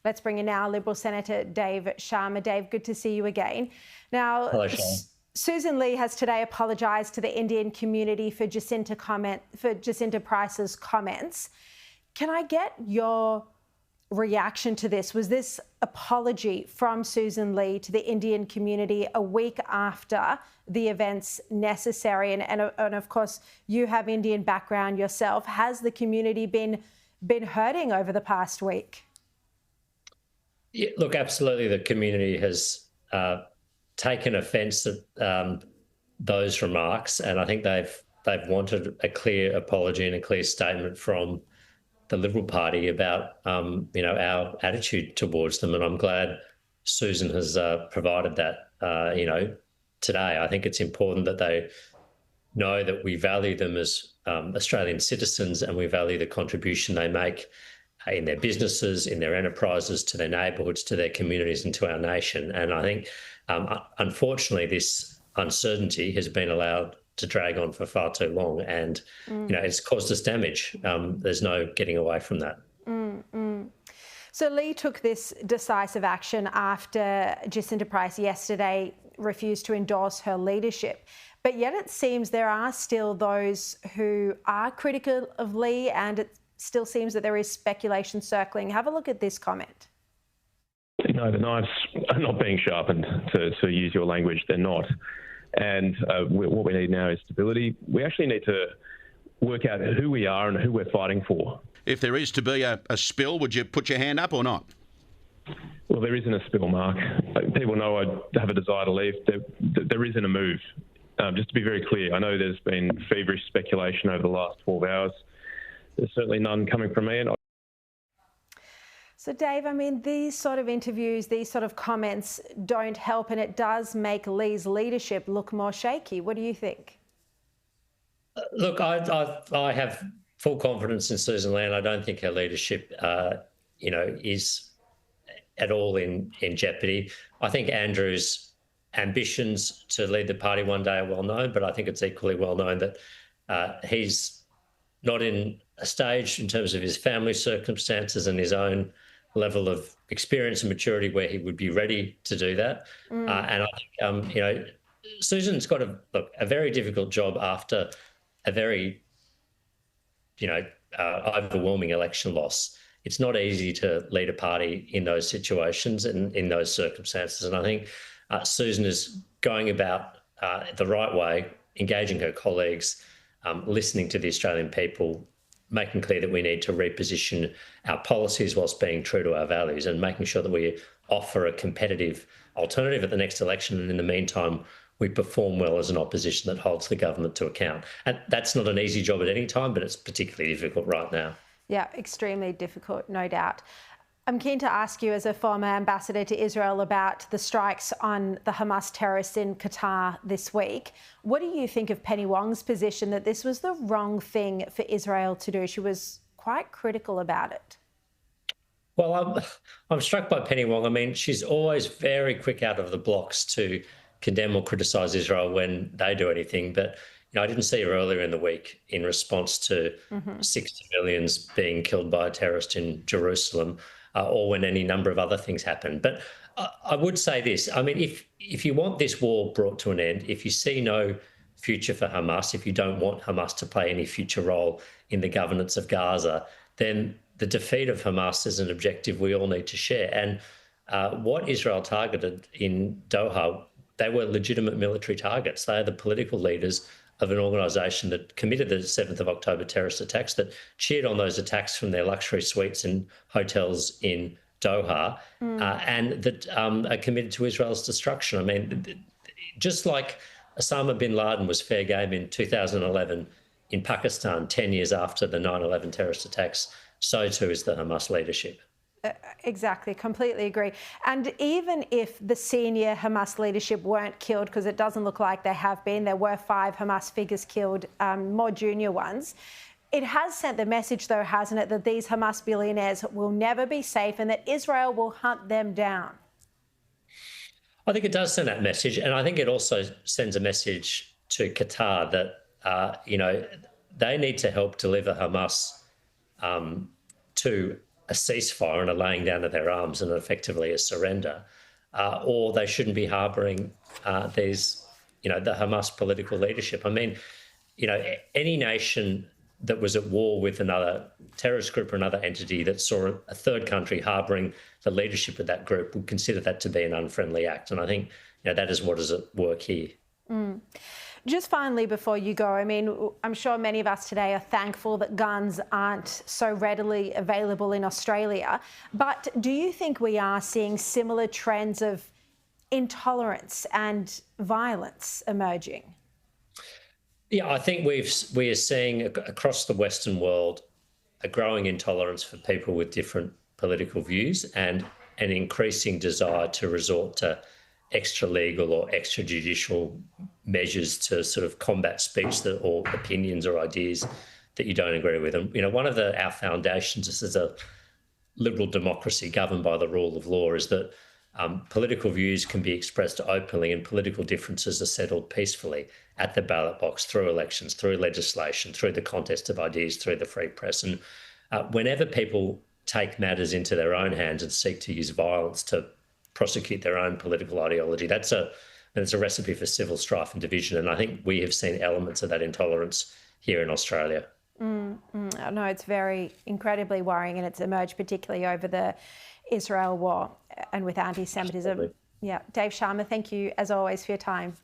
Let's bring in now Liberal Senator Dave Sharma. Dave, good to see you again. Now, hello, Sean. Susan Lee has today apologised to the Indian community for Jacinta Price's comments. Can I get your reaction to this? Was this apology from Susan Lee to the Indian community a week after the events necessary? And of course, you have Indian background yourself. Has the community been hurting over the past week? Yeah, look, absolutely, the community has taken offence at those remarks, and I think they've wanted a clear apology and a clear statement from the Liberal Party about our attitude towards them, and I'm glad Susan has provided that today. I think it's important that they know that we value them as Australian citizens, and we value the contribution they make in their businesses, in their enterprises, to their neighbourhoods, to their communities and to our nation. And I think, unfortunately, this uncertainty has been allowed to drag on for far too long, and it's caused us damage. There's no getting away from that. So Lee took this decisive action after Jacinta Price yesterday refused to endorse her leadership. But yet it seems there are still those who are critical of Lee, and it still seems that there is speculation circling. Have a look at this comment. No, the knives are not being sharpened, to use your language. They're not. And what we need now is stability. We actually need to work out who we are and who we're fighting for. If there is to be a spill, would you put your hand up or not? Well, there isn't a spill, Mark. People know I have a desire to leave. There isn't a move. Just to be very clear, I know there's been feverish speculation over the last 12 hours. There's certainly none coming from me. So, Dave, I mean, these sort of interviews, these sort of comments don't help, and it does make Lee's leadership look more shaky. What do you think? Look, I have full confidence in Susan Lee, and I don't think her leadership, is at all in jeopardy. I think Andrew's ambitions to lead the party one day are well known, but I think it's equally well known that he's not in a stage in terms of his family circumstances and his own level of experience and maturity where he would be ready to do that. And I think, Susan's got a very difficult job after a very, overwhelming election loss. It's not easy to lead a party in those situations and in those circumstances. And I think Susan is going about the right way, engaging her colleagues, listening to the Australian people, making clear that we need to reposition our policies whilst being true to our values, and making sure that we offer a competitive alternative at the next election. And in the meantime, we perform well as an opposition that holds the government to account. And that's not an easy job at any time, but it's particularly difficult right now. Yeah, extremely difficult, no doubt. I'm keen to ask you, as a former ambassador to Israel, about the strikes on the Hamas terrorists in Qatar this week. What do you think of Penny Wong's position that this was the wrong thing for Israel to do? She was quite critical about it. Well, I'm struck by Penny Wong. I mean, she's always very quick out of the blocks to condemn or criticise Israel when they do anything. But I didn't see her earlier in the week in response to 6 civilians being killed by a terrorist in Jerusalem, or when any number of other things happen. But I would say this. I mean, if you want this war brought to an end, if you see no future for Hamas, if you don't want Hamas to play any future role in the governance of Gaza, then the defeat of Hamas is an objective we all need to share. And what Israel targeted in Doha, they were legitimate military targets. They are the political leaders of an organisation that committed the 7th of October terrorist attacks, that cheered on those attacks from their luxury suites and hotels in Doha, and that are committed to Israel's destruction. I mean, just like Osama bin Laden was fair game in 2011 in Pakistan, 10 years after the 9/11 terrorist attacks, so too is the Hamas leadership. Exactly, completely agree. And even if the senior Hamas leadership weren't killed, because it doesn't look like they have been, there were 5 Hamas figures killed, more junior ones, it has sent the message, though, hasn't it, that these Hamas billionaires will never be safe and that Israel will hunt them down. I think it does send that message, and I think it also sends a message to Qatar that, they need to help deliver Hamas to a ceasefire and a laying down of their arms and effectively a surrender, or they shouldn't be harbouring these, the Hamas political leadership. I mean, any nation that was at war with another terrorist group or another entity that saw a third country harbouring the leadership of that group would consider that to be an unfriendly act. And I think that is what is at work here. Just finally, before you go, I mean, I'm sure many of us today are thankful that guns aren't so readily available in Australia. But do you think we are seeing similar trends of intolerance and violence emerging? Yeah, I think we are seeing across the Western world a growing intolerance for people with different political views and an increasing desire to resort to extra-legal or extrajudicial measures to sort of combat speech or opinions or ideas that you don't agree with. And, one of our foundations as a liberal democracy governed by the rule of law is that political views can be expressed openly and political differences are settled peacefully at the ballot box, through elections, through legislation, through the contest of ideas, through the free press. And whenever people take matters into their own hands and seek to use violence to prosecute their own political ideology, it's a recipe for civil strife and division. And I think we have seen elements of that intolerance here in Australia. No, it's very incredibly worrying, and it's emerged particularly over the Israel war and with anti-Semitism. Absolutely. Yeah. Dave Sharma, thank you as always for your time.